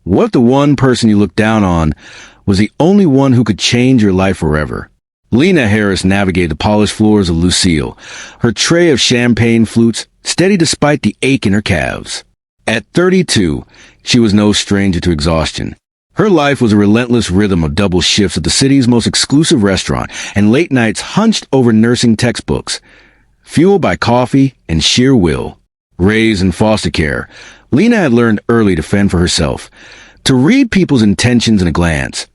What if the one person you looked down on was the only one who could change your life forever? Lena Harris navigated the polished floors of Lucille, her tray of champagne flutes steady despite the ache in her calves. At 32, she was no stranger to exhaustion. Her life was a relentless rhythm of double shifts at the city's most exclusive restaurant and late nights hunched over nursing textbooks, fueled by coffee and sheer will. Raised in foster care, Lena had learned early to fend for herself, to read people's intentions in a glance,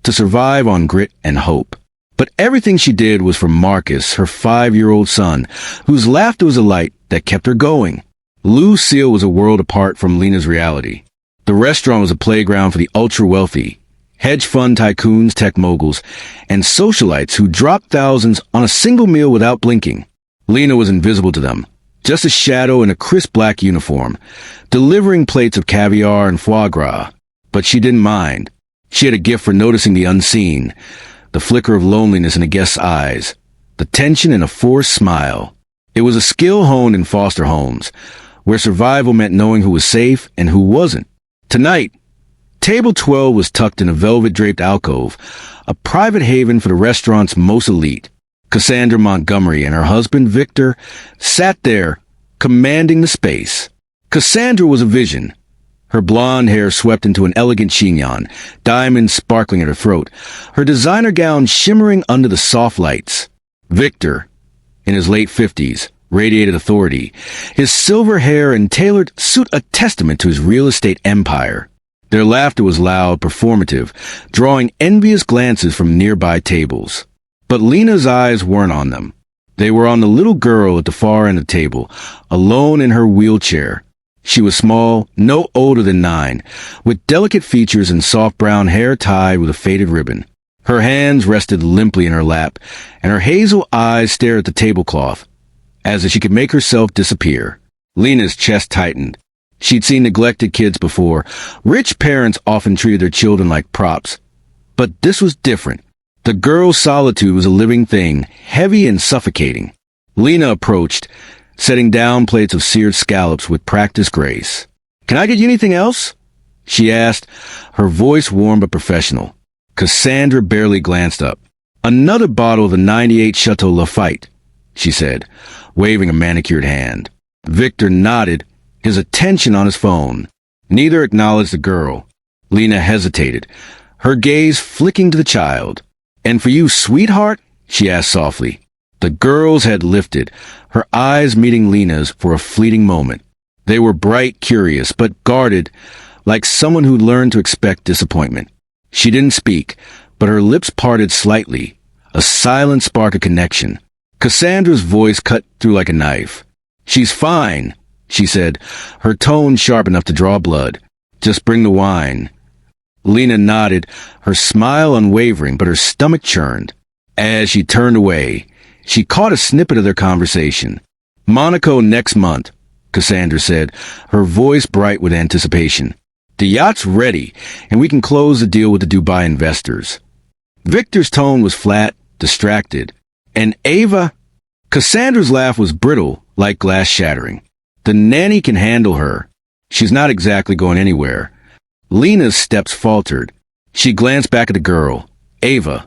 to survive on grit and hope. But everything she did was for Marcus, her 5-year-old son, whose laughter was a light that kept her going. Lucille was a world apart from Lena's reality. The restaurant was a playground for the ultra-wealthy, hedge fund tycoons, tech moguls, and socialites who dropped thousands on a single meal without blinking. Lena was invisible to them, just a shadow in a crisp black uniform, delivering plates of caviar and foie gras. But she didn't mind. She had a gift for noticing the unseen, the flicker of loneliness in a guest's eyes, the tension in a forced smile. It was a skill honed in foster homes, where survival meant knowing who was safe and who wasn't. Tonight, Table 12 was tucked in a velvet-draped alcove, a private haven for the restaurant's most elite. Cassandra Montgomery and her husband, Victor, sat there, commanding the space. Cassandra was a vision. Her blonde hair swept into an elegant chignon, diamonds sparkling at her throat, her designer gown shimmering under the soft lights. Victor, in his late 50s, radiated authority, his silver hair and tailored suit a testament to his real estate empire. Their laughter was loud, performative, drawing envious glances from nearby tables. But Lena's eyes weren't on them. They were on the little girl at the far end of the table, alone in her wheelchair. She was small, no older than 9, with delicate features and soft brown hair tied with a faded ribbon. Her hands rested limply in her lap, and her hazel eyes stared at the tablecloth, as if she could make herself disappear. Lena's chest tightened. She'd seen neglected kids before. Rich parents often treated their children like props. But this was different. The girl's solitude was a living thing, heavy and suffocating. Lena approached, setting down plates of seared scallops with practiced grace. "Can I get you anything else?" she asked, her voice warm but professional. Cassandra barely glanced up. "Another bottle of the '98 Chateau Lafite," she said, waving a manicured hand. Victor nodded, his attention on his phone. Neither acknowledged the girl. Lena hesitated, her gaze flicking to the child. "And for you, sweetheart?" she asked softly. The girl's head lifted, her eyes meeting Lena's for a fleeting moment. They were bright, curious, but guarded, like someone who'd learned to expect disappointment. She didn't speak, but her lips parted slightly, a silent spark of connection. Cassandra's voice cut through like a knife. "She's fine," she said, her tone sharp enough to draw blood. "Just bring the wine." Lena nodded, her smile unwavering, but her stomach churned. As she turned away, she caught a snippet of their conversation. "Monaco next month," Cassandra said, her voice bright with anticipation. "The yacht's ready, and we can close the deal with the Dubai investors." Victor's tone was flat, distracted. "And Ava?" Cassandra's laugh was brittle, like glass shattering. "The nanny can handle her. She's not exactly going anywhere." Lena's steps faltered. She glanced back at the girl, Ava,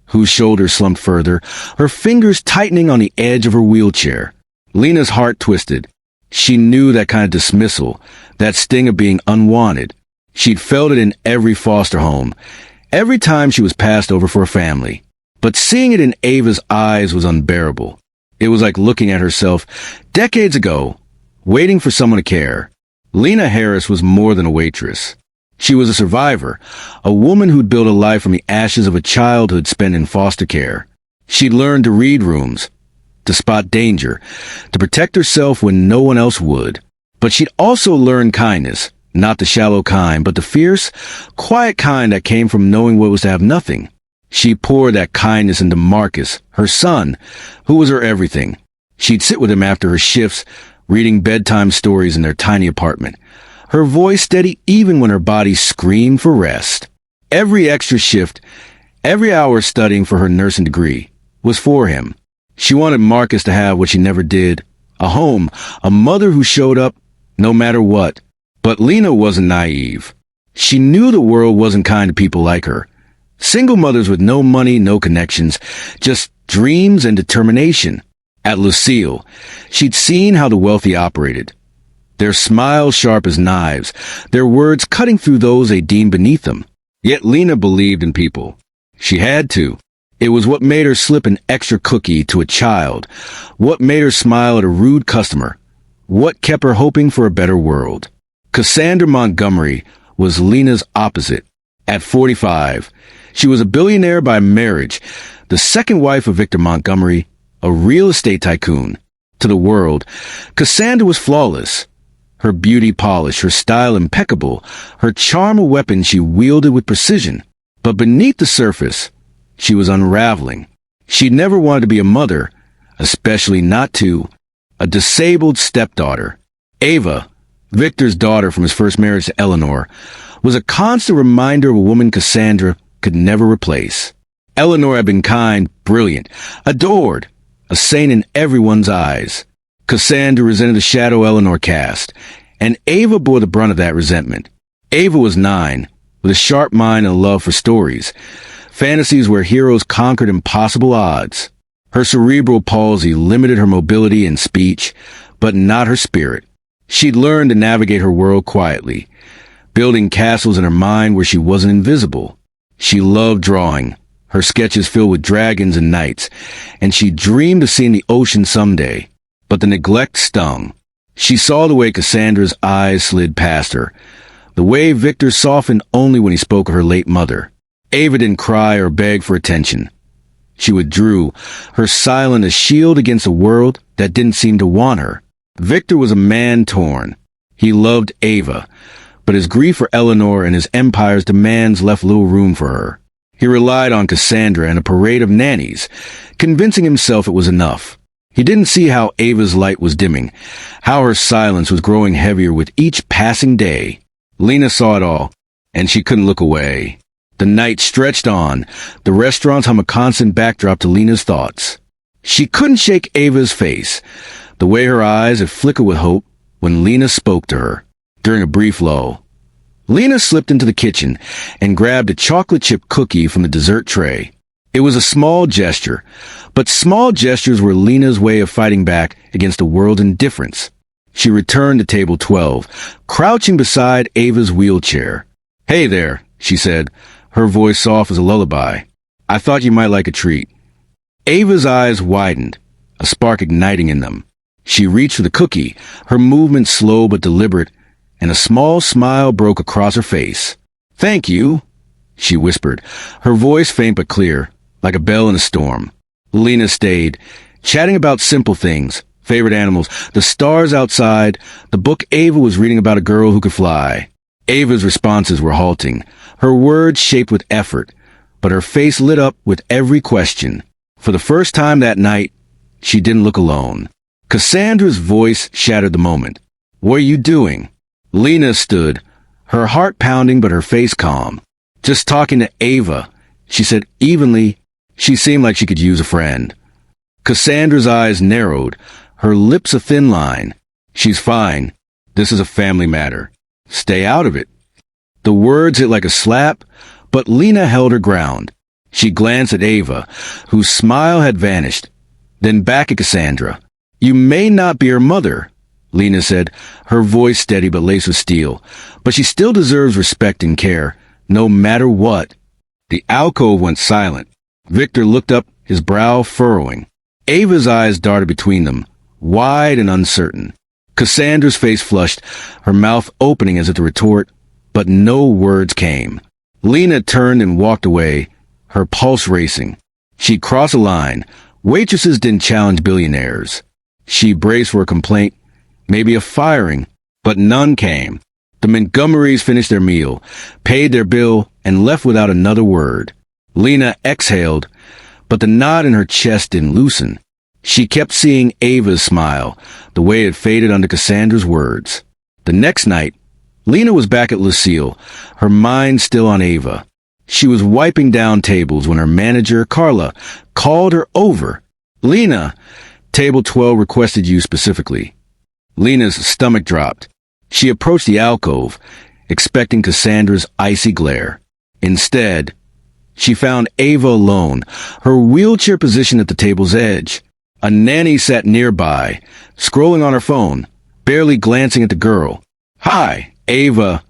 whose shoulders slumped further, her fingers tightening on the edge of her wheelchair. Lena's heart twisted. She knew that kind of dismissal, that sting of being unwanted. She'd felt it in every foster home, every time she was passed over for a family. But seeing it in Ava's eyes was unbearable. It was like looking at herself decades ago, waiting for someone to care. Lena Harris was more than a waitress. She was a survivor, a woman who'd built a life from the ashes of a childhood spent in foster care. She'd learned to read rooms, to spot danger, to protect herself when no one else would. But she'd also learned kindness, not the shallow kind, but the fierce, quiet kind that came from knowing what it was to have nothing. She poured that kindness into Marcus, her son, who was her everything. She'd sit with him after her shifts, reading bedtime stories in their tiny apartment, her voice steady even when her body screamed for rest. Every extra shift, every hour studying for her nursing degree, was for him. She wanted Marcus to have what she never did, a home, a mother who showed up no matter what. But Lena wasn't naive. She knew the world wasn't kind to people like her. Single mothers with no money, no connections, just dreams and determination. At Lucille, she'd seen how the wealthy operated. Their smiles sharp as knives, their words cutting through those they deemed beneath them. Yet Lena believed in people. She had to. It was what made her slip an extra cookie to a child, what made her smile at a rude customer, what kept her hoping for a better world. Cassandra Montgomery was Lena's opposite. At 45, she was a billionaire by marriage, the second wife of Victor Montgomery, a real estate tycoon. To the world, Cassandra was flawless. Her beauty polished, her style impeccable, her charm a weapon she wielded with precision. But beneath the surface, she was unraveling. She'd never wanted to be a mother, especially not to a disabled stepdaughter. Ava, Victor's daughter from his first marriage to Eleanor, was a constant reminder of a woman Cassandra could never replace. Eleanor had been kind, brilliant, adored, a saint in everyone's eyes. Cassandra resented the shadow Eleanor cast, and Ava bore the brunt of that resentment. Ava was 9, with a sharp mind and a love for stories, fantasies where heroes conquered impossible odds. Her cerebral palsy limited her mobility and speech, but not her spirit. She'd learned to navigate her world quietly, building castles in her mind where she wasn't invisible. She loved drawing, her sketches filled with dragons and knights, and she dreamed of seeing the ocean someday. But the neglect stung. She saw the way Cassandra's eyes slid past her, the way Victor softened only when he spoke of her late mother. Ava didn't cry or beg for attention. She withdrew, her silent a shield against a world that didn't seem to want her. Victor was a man torn. He loved Ava, but his grief for Eleanor and his empire's demands left little room for her. He relied on Cassandra and a parade of nannies, convincing himself it was enough. He didn't see how Ava's light was dimming, how her silence was growing heavier with each passing day. Lena saw it all, and she couldn't look away. The night stretched on, the restaurants hum a constant backdrop to Lena's thoughts. She couldn't shake Ava's face, the way her eyes had flickered with hope when Lena spoke to her. During a brief lull, Lena slipped into the kitchen and grabbed a chocolate chip cookie from the dessert tray. It was a small gesture, but small gestures were Lena's way of fighting back against the world's indifference. She returned to table 12, crouching beside Ava's wheelchair. "Hey there," she said, her voice soft as a lullaby. "I thought you might like a treat." Ava's eyes widened, a spark igniting in them. She reached for the cookie, her movement slow but deliberate, and a small smile broke across her face. "Thank you," she whispered, her voice faint but clear, like a bell in a storm. Lena stayed, chatting about simple things, favorite animals, the stars outside, the book Ava was reading about a girl who could fly. Ava's responses were halting, her words shaped with effort, but her face lit up with every question. For the first time that night, she didn't look alone. Cassandra's voice shattered the moment. "What are you doing?" Lena stood, her heart pounding but her face calm. "Just talking to Ava," she said evenly. She seemed like she could use a friend. Cassandra's eyes narrowed, her lips a thin line. "She's fine. This is a family matter. Stay out of it." The words hit like a slap, but Lena held her ground. She glanced at Ava, whose smile had vanished, then back at Cassandra. "You may not be her mother," Lena said, her voice steady but laced with steel, "but she still deserves respect and care, no matter what." The alcove went silent. Victor looked up, his brow furrowing. Ava's eyes darted between them, wide and uncertain. Cassandra's face flushed, her mouth opening as if to retort, but no words came. Lena turned and walked away, her pulse racing. She'd crossed a line. Waitresses didn't challenge billionaires. She braced for a complaint, maybe a firing, but none came. The Montgomerys finished their meal, paid their bill, and left without another word. Lena exhaled, but the knot in her chest didn't loosen. She kept seeing Ava's smile, the way it faded under Cassandra's words. The next night, Lena was back at Lucille, her mind still on Ava. She was wiping down tables when her manager, Carla, called her over. "Lena, table 12 requested you specifically." Lena's stomach dropped. She approached the alcove, expecting Cassandra's icy glare. Instead, she found Ava alone, her wheelchair positioned at the table's edge. A nanny sat nearby, scrolling on her phone, barely glancing at the girl. "Hi, Ava,"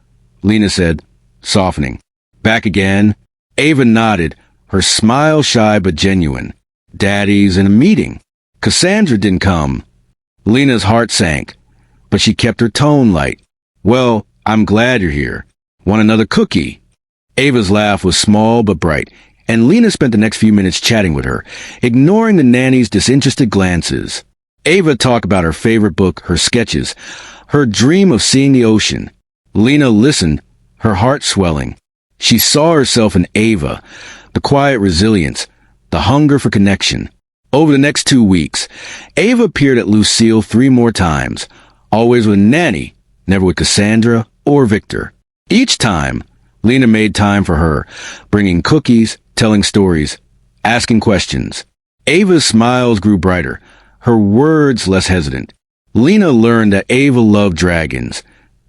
Lena said, softening. "Back again?" Ava nodded, her smile shy but genuine. "Daddy's in a meeting." Cassandra didn't come. Lena's heart sank, but she kept her tone light. "Well, I'm glad you're here. Want another cookie?" Ava's laugh was small but bright, and Lena spent the next few minutes chatting with her, ignoring the nanny's disinterested glances. Ava talked about her favorite book, her sketches, her dream of seeing the ocean. Lena listened, her heart swelling. She saw herself in Ava, the quiet resilience, the hunger for connection. Over the next 2 weeks, Ava appeared at Lucille 3 more times, always with a nanny, never with Cassandra or Victor. Each time, Lena made time for her, bringing cookies, telling stories, asking questions. Ava's smiles grew brighter, her words less hesitant. Lena learned that Ava loved dragons,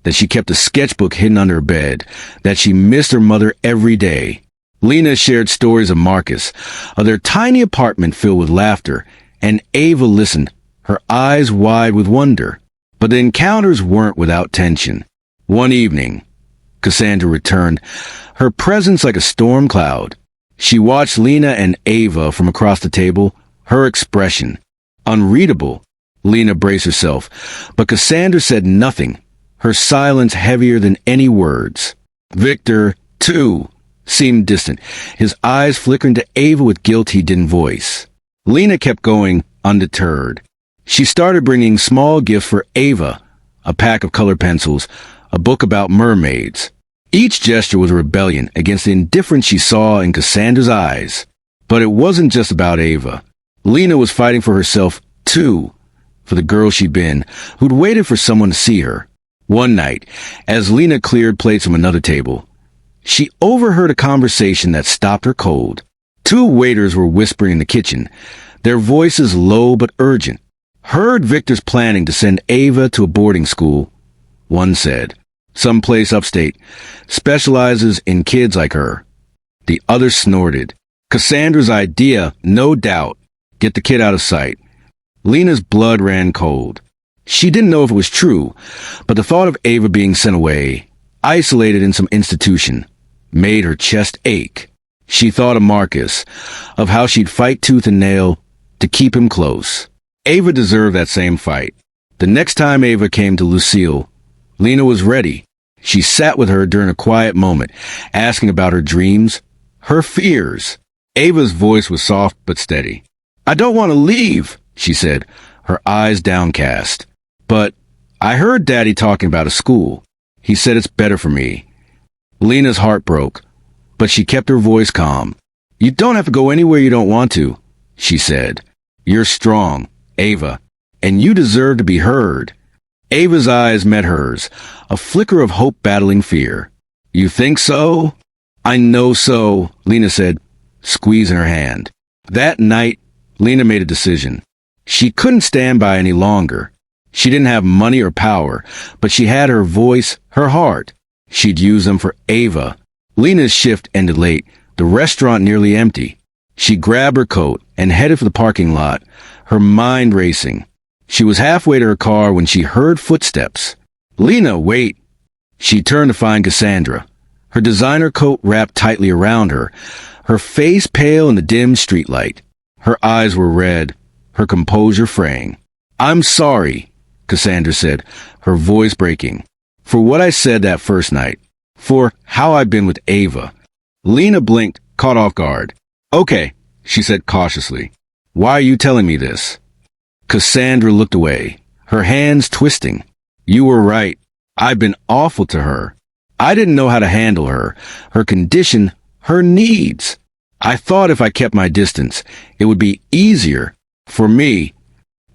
that she kept a sketchbook hidden under her bed, that she missed her mother every day. Lena shared stories of Marcus, of their tiny apartment filled with laughter, and Ava listened, her eyes wide with wonder. But the encounters weren't without tension. One evening, Cassandra returned, her presence like a storm cloud. She watched Lena and Ava from across the table, her expression unreadable. Lena braced herself, but Cassandra said nothing, her silence heavier than any words. Victor, too, seemed distant, his eyes flickering to Ava with guilt he didn't voice. Lena kept going, undeterred. She started bringing small gifts for Ava, a pack of colored pencils, a book about mermaids. Each gesture was a rebellion against the indifference she saw in Cassandra's eyes. But it wasn't just about Ava. Lena was fighting for herself, too, for the girl she'd been, who'd waited for someone to see her. One night, as Lena cleared plates from another table, she overheard a conversation that stopped her cold. 2 waiters were whispering in the kitchen, their voices low but urgent. "Heard Victor's planning to send Ava to a boarding school," one said. "Someplace upstate. Specializes in kids like her." The other snorted. "Cassandra's idea, no doubt. Get the kid out of sight." Lena's blood ran cold. She didn't know if it was true, but the thought of Ava being sent away, isolated in some institution, made her chest ache. She thought of Marcus, of how she'd fight tooth and nail to keep him close. Ava deserved that same fight. The next time Ava came to Lucille, Lena was ready. She sat with her during a quiet moment, asking about her dreams, her fears. Ava's voice was soft but steady. "I don't want to leave," she said, her eyes downcast. "But I heard Daddy talking about a school. He said it's better for me." Lena's heart broke, but she kept her voice calm. "You don't have to go anywhere you don't want to," she said. "You're strong, Ava, and you deserve to be heard." Ava's eyes met hers, a flicker of hope battling fear. "You think so?" "I know so," Lena said, squeezing her hand. That night, Lena made a decision. She couldn't stand by any longer. She didn't have money or power, but she had her voice, her heart. She'd use them for Ava. Lena's shift ended late, the restaurant nearly empty. She grabbed her coat and headed for the parking lot, her mind racing. She was halfway to her car when she heard footsteps. "Lena, wait!" She turned to find Cassandra, her designer coat wrapped tightly around her, her face pale in the dim streetlight. Her eyes were red, her composure fraying. "I'm sorry," Cassandra said, her voice breaking, "for what I said that first night, for how I've been with Ava." Lena blinked, caught off guard. "Okay," she said cautiously. "Why are you telling me this?" Cassandra looked away, her hands twisting. "You were right. I've been awful to her. I didn't know how to handle her, her condition, her needs. I thought if I kept my distance, it would be easier for me."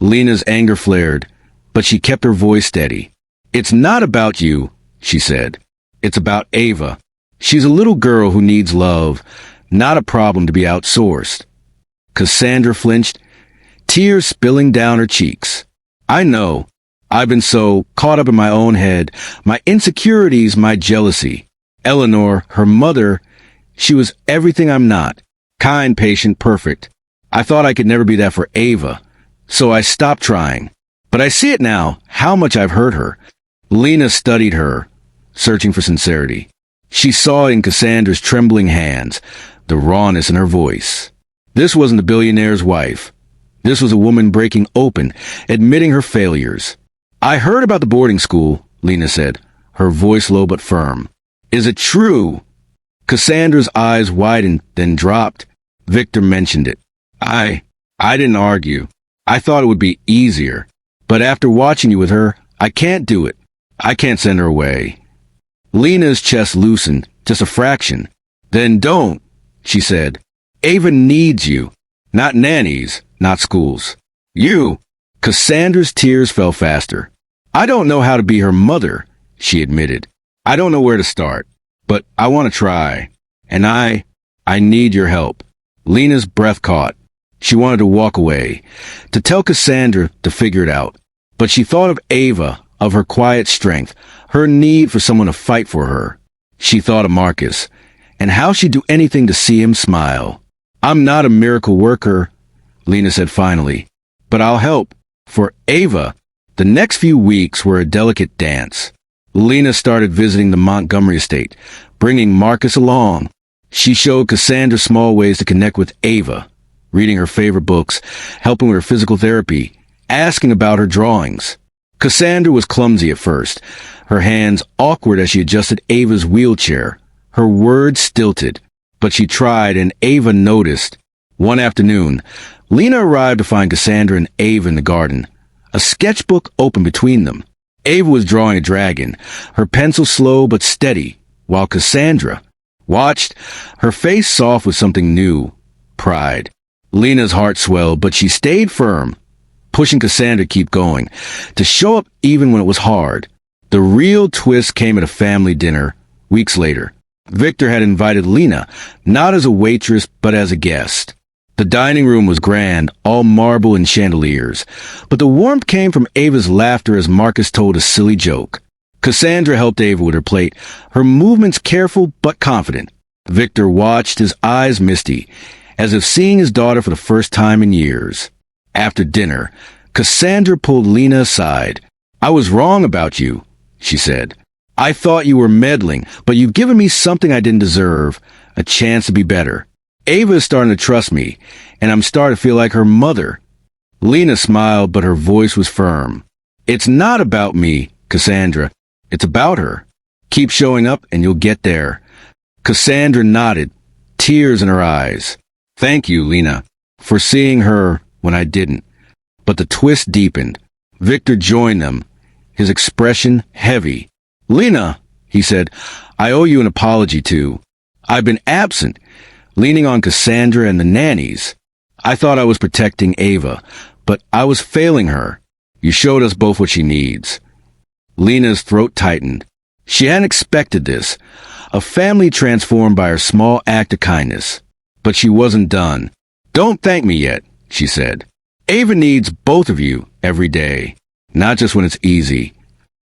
Lena's anger flared, but she kept her voice steady. "It's not about you," she said. "It's about Ava. She's a little girl who needs love, not a problem to be outsourced." Cassandra flinched, tears spilling down her cheeks. "I know. I've been so caught up in my own head, my insecurities, my jealousy. Eleanor, her mother, she was everything I'm not. Kind, patient, perfect. I thought I could never be that for Ava, so I stopped trying. But I see it now, how much I've hurt her. Lena studied her, searching for sincerity. She saw in Cassandra's trembling hands, the rawness in her voice. This wasn't the billionaire's wife. This was a woman breaking open, admitting her failures. I heard about the boarding school, Lena said, her voice low but firm. Is it true? Cassandra's eyes widened, then dropped. Victor mentioned it. I didn't argue. I thought it would be easier. But after watching you with her, I can't do it. I can't send her away. Lena's chest loosened, just a fraction. Then don't, she said. Ava needs you. Not nannies, not schools. You. Cassandra's tears fell faster. I don't know how to be her mother, she admitted. I don't know where to start, but I want to try. And I need your help. Lena's breath caught. She wanted to walk away, to tell Cassandra to figure it out. But she thought of Ava, of her quiet strength, her need for someone to fight for her. She thought of Marcus, and how she'd do anything to see him smile. I'm not a miracle worker, Lena said finally, but I'll help. For Ava, the next few weeks were a delicate dance. Lena started visiting the Montgomery estate, bringing Marcus along. She showed Cassandra small ways to connect with Ava, reading her favorite books, helping with her physical therapy, asking about her drawings. Cassandra was clumsy at first, her hands awkward as she adjusted Ava's wheelchair, her words stilted. But she tried, and Ava noticed. One afternoon, Lena arrived to find Cassandra and Ava in the garden, a sketchbook open between them. Ava was drawing a dragon, her pencil slow but steady, while Cassandra watched, her face soft with something new, pride. Lena's heart swelled, but she stayed firm, pushing Cassandra to keep going, to show up even when it was hard. The real twist came at a family dinner, weeks later. Victor had invited Lena, not as a waitress, but as a guest. The dining room was grand, all marble and chandeliers, but the warmth came from Ava's laughter as Marcus told a silly joke. Cassandra helped Ava with her plate, her movements careful but confident. Victor watched, his eyes misty, as if seeing his daughter for the first time in years. After dinner, Cassandra pulled Lena aside. I was wrong about you, she said. I thought you were meddling, but you've given me something I didn't deserve, a chance to be better. Ava is starting to trust me, and I'm starting to feel like her mother. Lena smiled, but her voice was firm. It's not about me, Cassandra. It's about her. Keep showing up and you'll get there. Cassandra nodded, tears in her eyes. Thank you, Lena, for seeing her when I didn't. But the twist deepened. Victor joined them, his expression heavy. Lena, he said, I owe you an apology too. I've been absent, leaning on Cassandra and the nannies. I thought I was protecting Ava, but I was failing her. You showed us both what she needs. Lena's throat tightened. She hadn't expected this, a family transformed by her small act of kindness. But she wasn't done. Don't thank me yet, she said. Ava needs both of you every day, not just when it's easy.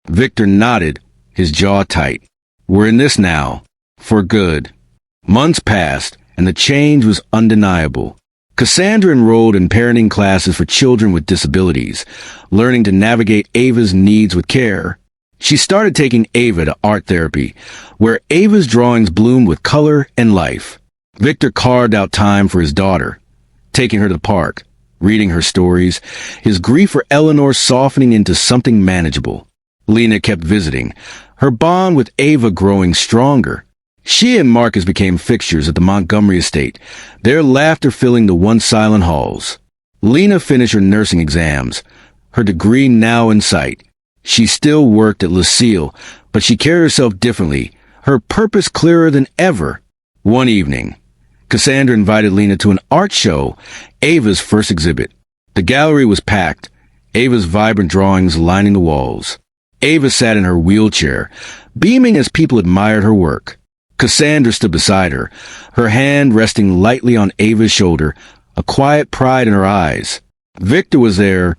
Victor nodded, his jaw tight. We're in this now, for good. Months passed, and the change was undeniable. Cassandra enrolled in parenting classes for children with disabilities, learning to navigate Ava's needs with care. She started taking Ava to art therapy, where Ava's drawings bloomed with color and life. Victor carved out time for his daughter, taking her to the park, reading her stories, his grief for Eleanor softening into something manageable. Lena kept visiting, her bond with Ava growing stronger. She and Marcus became fixtures at the Montgomery estate, their laughter filling the once silent halls. Lena finished her nursing exams, her degree now in sight. She still worked at Lucille, but she carried herself differently, her purpose clearer than ever. One evening, Cassandra invited Lena to an art show, Ava's first exhibit. The gallery was packed, Ava's vibrant drawings lining the walls. Ava sat in her wheelchair, beaming as people admired her work. Cassandra stood beside her, her hand resting lightly on Ava's shoulder, a quiet pride in her eyes. Victor was there,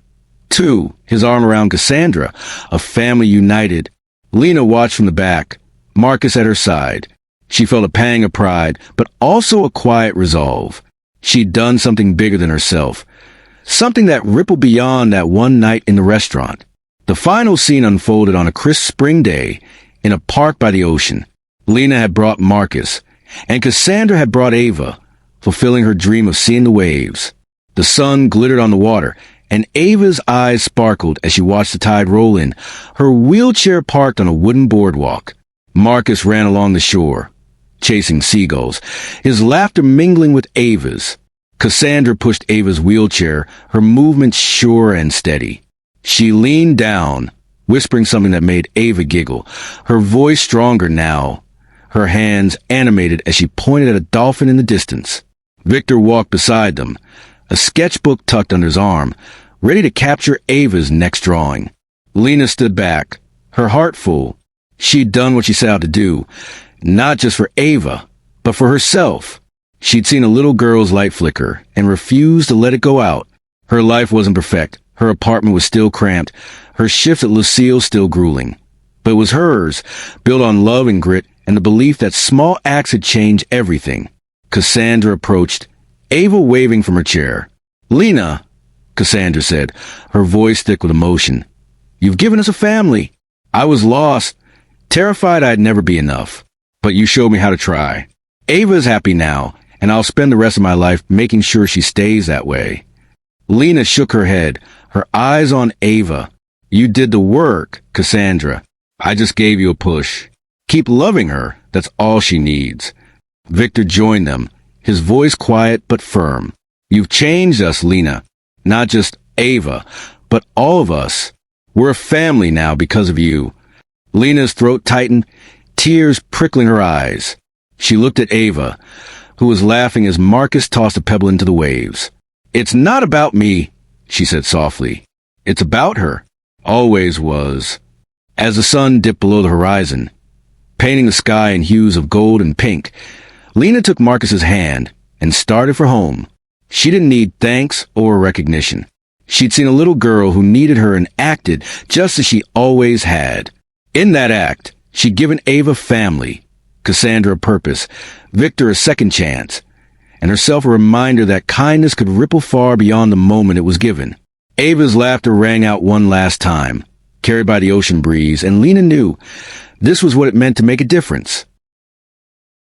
2, his arm around Cassandra, a family united. Lena watched from the back, Marcus at her side. She felt a pang of pride, but also a quiet resolve. She'd done something bigger than herself. Something that rippled beyond that one night in the restaurant. The final scene unfolded on a crisp spring day in a park by the ocean. Lena had brought Marcus, and Cassandra had brought Ava, fulfilling her dream of seeing the waves. The sun glittered on the water, and Ava's eyes sparkled as she watched the tide roll in, her wheelchair parked on a wooden boardwalk. Marcus ran along the shore, chasing seagulls, his laughter mingling with Ava's. Cassandra pushed Ava's wheelchair, her movements sure and steady. She leaned down, whispering something that made Ava giggle, her voice stronger now, her hands animated as she pointed at a dolphin in the distance. Victor walked beside them, a sketchbook tucked under his arm, ready to capture Ava's next drawing. Lena stood back, her heart full. She'd done what she set out to do, not just for Ava, but for herself. She'd seen a little girl's light flicker and refused to let it go out. Her life wasn't perfect. Her apartment was still cramped, her shifts at Lucille still grueling. But it was hers, built on love and grit and the belief that small acts had changed everything. Cassandra approached, Ava waving from her chair. "Lena," Cassandra said, her voice thick with emotion. "You've given us a family. I was lost, terrified I'd never be enough. But you showed me how to try. Ava's happy now, and I'll spend the rest of my life making sure she stays that way." Lena shook her head, her eyes on Ava. "You did the work, Cassandra. I just gave you a push. Keep loving her, that's all she needs." Victor joined them, his voice quiet but firm. "You've changed us, Lena. Not just Ava, but all of us. We're a family now because of you." Lena's throat tightened, tears prickling her eyes. She looked at Ava, who was laughing as Marcus tossed a pebble into the waves. "It's not about me," she said softly. "It's about her. Always was." As the sun dipped below the horizon, painting the sky in hues of gold and pink, Lena took Marcus's hand and started for home. She didn't need thanks or recognition. She'd seen a little girl who needed her and acted just as she always had. In that act, she'd given Ava family, Cassandra a purpose, Victor a second chance, and herself a reminder that kindness could ripple far beyond the moment it was given. Ava's laughter rang out one last time, carried by the ocean breeze, and Lena knew this was what it meant to make a difference.